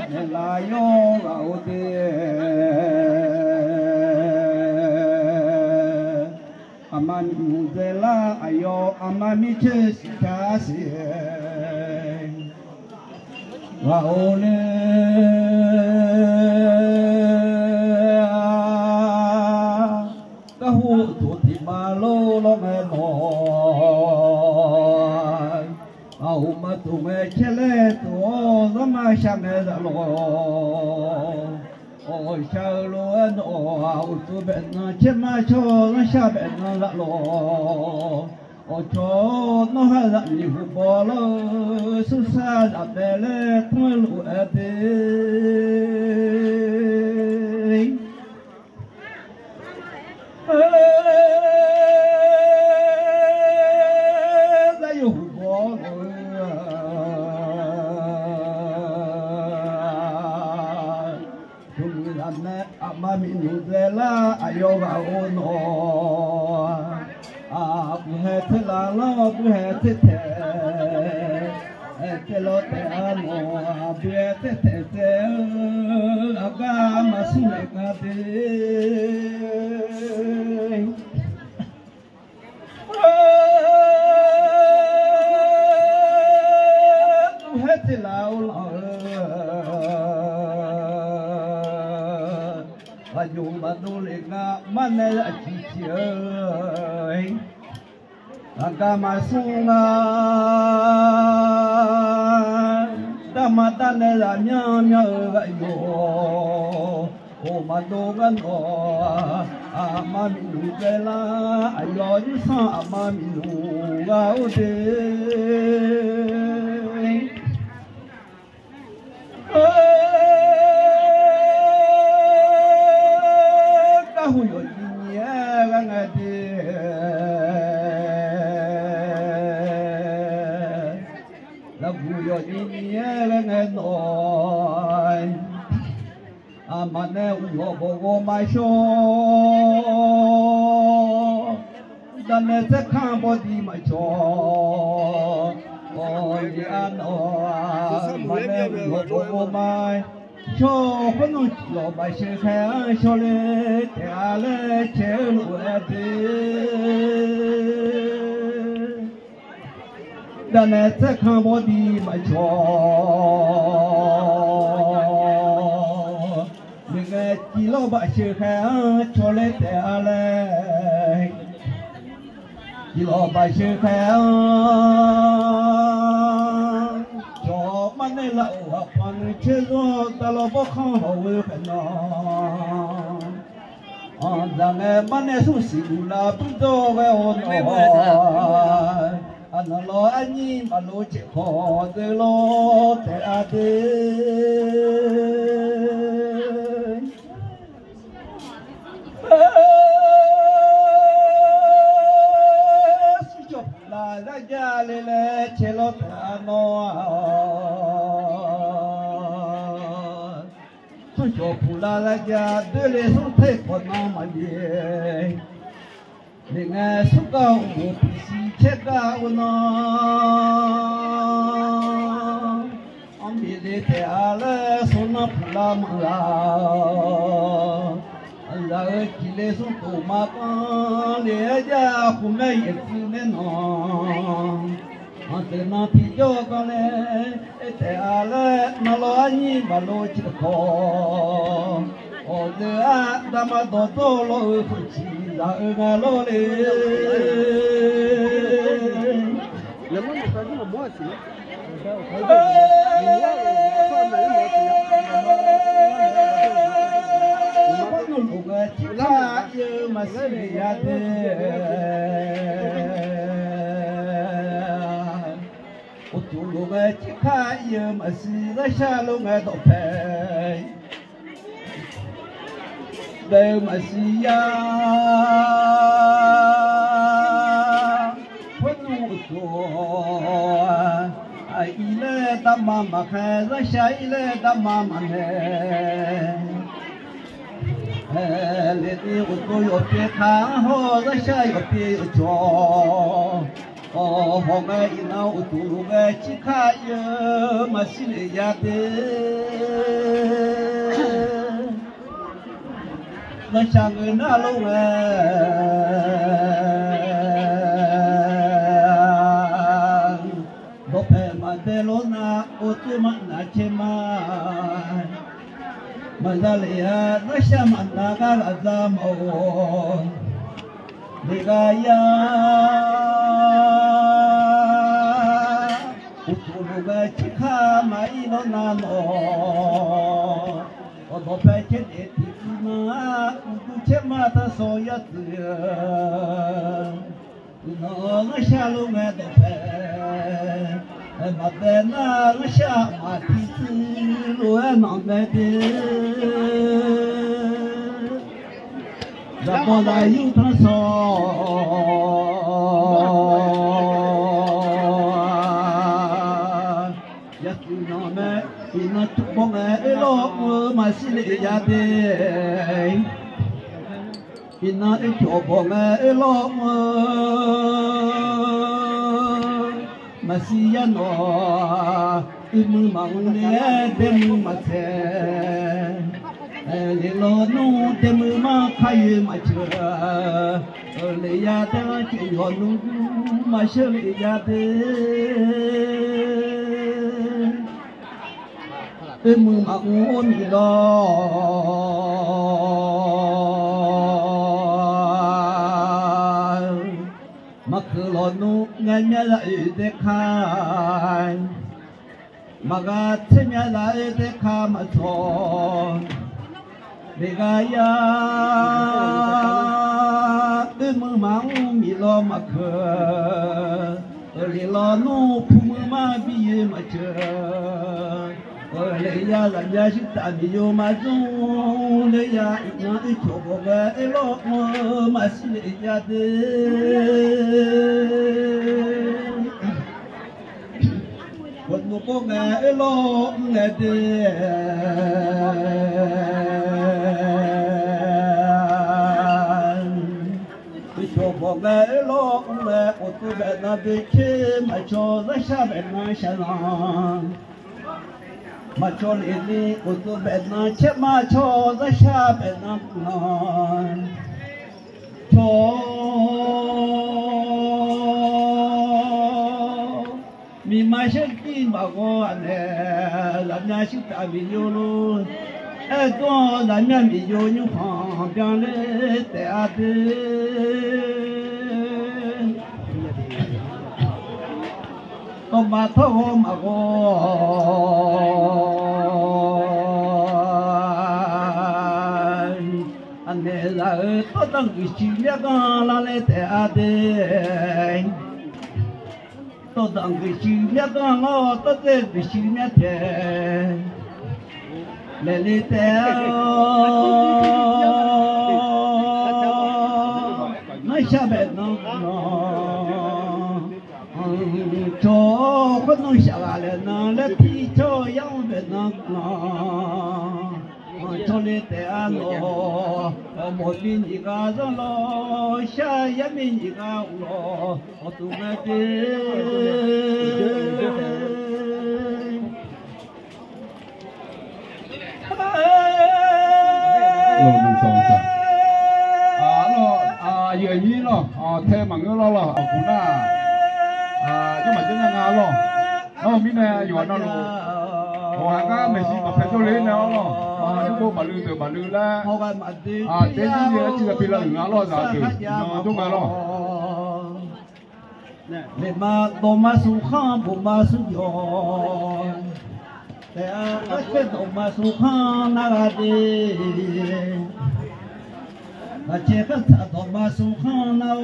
la yo gạo aman muzela ayo amami chesikasi waone kahu tuti malo lo ngemo au matume chele to zama shame da lo ôi sao luôn ôi tu bên nó chết mà cho nó sao bên nó lạ lo ôi cho nó hay là nhiều bò lo su sa là bè lê thua lụa bê đã nhiều bò mami nuzela ayoga ono buhe la lo buhe te lo te amo buhe te aga masule kade buhe la lo dùng mà đu lên ngã mà này là chỉ chơi aga mà sung đam mà ta này là nhớ nhớ vậy yo ô mà đu gan o mà mình đu cái là ayo đi sa mà mình đu gạo đi huyo nyega ngade la huyo nyega ngadoi amane uyo bogo maisho dane se kambo di macho oi ano amane uyo bogo mai cho con nó lo bài chơi khẽ cho lê thẻ lê chơi lụa đi đàn này sẽ không bỏ đi mà cho mình chỉ lo bài chơi khẽ cho lê thẻ lê chỉ lo bài chơi khẽ này là học phần chế độ ta lo bốc không hậu phần nó rằng em này xuống xịu là bún tô về ôn anh lo anh nhìn mà lo chịu khó để lo để à để là ra gia lê chế lo để nó cho phụ la la gia đưa lên xuống thế còn nó mà đi để nghe xuống cao một xí chết cao nó ông bị để thế à lẽ xuống nó phụ la mà là chỉ lên xuống tù mà con để gia phụ mẹ yên nên nó từ nó thì cho con lên thế à lẽ nó lo anh mà lo chỉ có giờ đã mà tổ lo chỉ là ngà lo lên lắm một cái mà mua gì nó lục chỉ là như mà sẽ bị ra tu lục chỉ khai như mà sẽ ra xa lục đọc thề đây mà sẽ quân ngũ ai ile tâm mà khai ra xa ile tâm mà lệ đi ô tô yo phía thang ho ra xa yo phía cho họ nghe nào tụ nghe chỉ khai mà xin để gia nó sang người na lâu nó phải mà để lo na ô tô mà na chế mà ra lìa nó sẽ mà na cả ra màu đi ga ya ô tô nó chỉ khá mà nó na nó nó phải chết để mà chết mà ta so ya nó xa luôn nghe nó phải mà bên nó xa mà thì luôn nó nghe đi đã bỏ lại yêu ta so ya tu nó mẹ nó chụp bóng nghe lo mà xin để gia đình ina cho bóng nghe lo mà si ya nó im mong nè đêm mà thế lê lo nu đêm mà khai mà chưa lê ya ta chỉ lo nu mà chưa lê ya thế im mong ni lo mà cứ lo nu nghe nghe lại để khai mà gạt nghe lại để khai mà thôi để gai ya im mong mi lo mà cứ lì lo nu phum mà bi mà chơi lì ya làm ya chỉ ta mi yo mà dung lì ya nhớ đi chỗ bộ cái lo mà xin lì ya đi quần nó có nghe lo nghe đi cho bộ nghe lo nghe ô tô bé na bị chê mà cho ra xa bé na xa lòng mà cho lên đi ô tô bé na chê mà cho ra xa bé na lòng cho mi mà sẽ đi mà có anh làm nhà sĩ ta bị vô luôn đó là nhà bị vô những phòng bên lễ tệ có mà thâu mà có anh này là tôi đang bị chìm trong là lễ tệ tôi đang bị chìm trong nó tôi đang bị chìm trong lê lê tèo nói sao bé nó cho con nó sao lại nó lê pi cho nhau bé nó cho lê tèo nó một mình gì cả rồi lo xa ya mình gì cả lo tụi mẹ đi lo mình xong rồi lo giờ gì lo thêm bằng cái lo cũng là cho mà chúng ta lo nó mình này giờ nó lo hoàng cá mình chỉ có phải cho lấy nó lo chúng tôi bảo lưu từ bảo lưu là đến gì đó chỉ là bị lợn nó lo giả từ chúng ta lo để mà đồ mà sung khang bộ mà sung giòn để ở cái đồ mà sung khang na đi là chỉ có đồ mà sung khang nào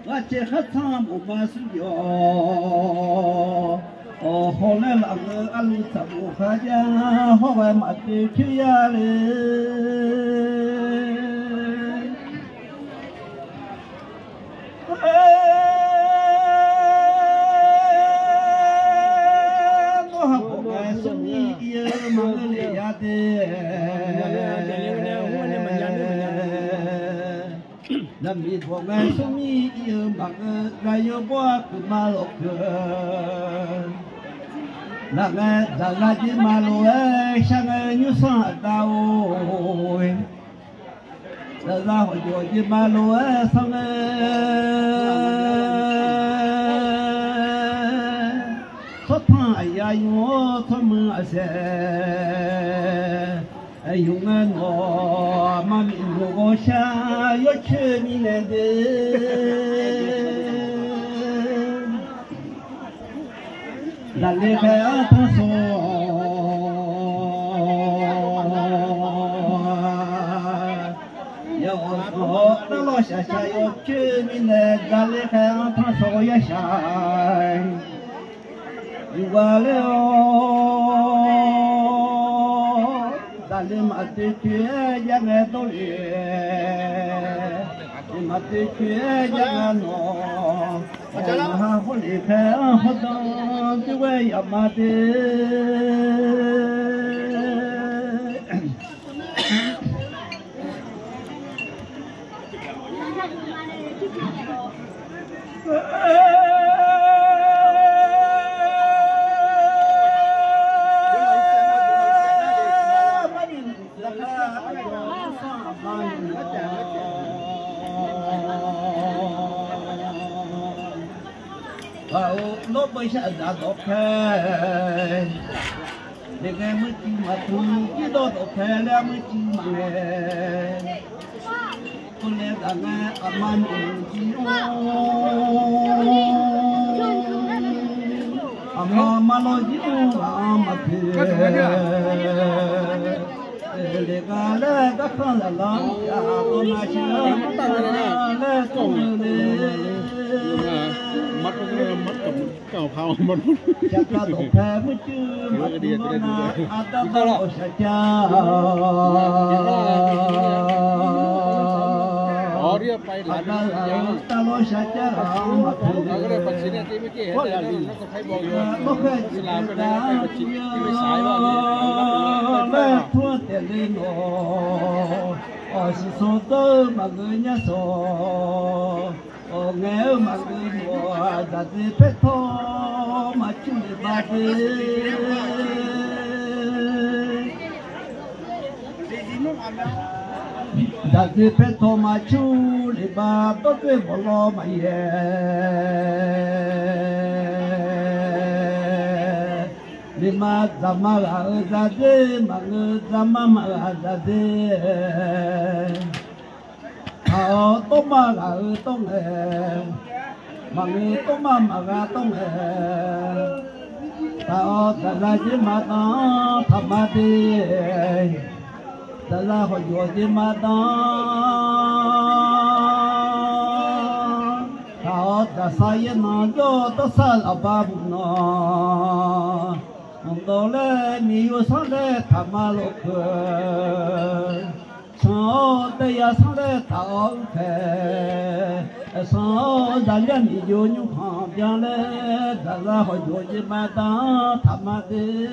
là chỉ có bộ mà sung giòn họ lại là người ăn sắm khá giá họ phải mặc đi kia nó học cái sinh ý mà người nhà làm gì 我们生命有忙个有我不马路个，那个的马路哎，像个牛山道哎，那我的马路哎，上个。我他妈些，用我妈咪我下要去你那的，那里还要他说，要我说那老下要去你那，那里还要他说要下。我了，咱们马的去也爱多嘞，马的去也爱喏，我还不离开，我当这位要马的。nó bây giờ đã đọc hè để nghe mới chỉ mà thu cái đó đọc hè là mới chỉ mà nghe con nghe đã nghe âm anh chỉ mà lo chỉ mà thế để cả là các con là lo con mà chưa là con mất cầm phao mất chắc là đổ phê mới chưa mất nó là ta bao sẽ cha đi bay lại ta lo sẽ cha mà thôi cái phần xin thì mới kia hết rồi nó phải bồi rồi làm cái này phải bật chín cái sải rồi thua tiền lên nó sự số tơ mà người nhớ số nghe mà người mùa đã đi phép thô mà chung đi ba đi đã đi phép thô mà chung đi ba tốt với bộ lo mà ye đi mà zama ra đi mà người zama ra đi tô mà gà tô nghề mà người tô mà gà tô nghề tao ta ra chỉ mà tao thầm mà đi ta ra hồi vừa chỉ mà tao ta sai nó cho tao sai là ba bụng nó ông đó lên nhiều sao lên thầm mà lục sao đây là sao đây tao phải sao ra liền đi vô nhung hàng biang lên ra hồi vô chỉ mà ta thầm mà đi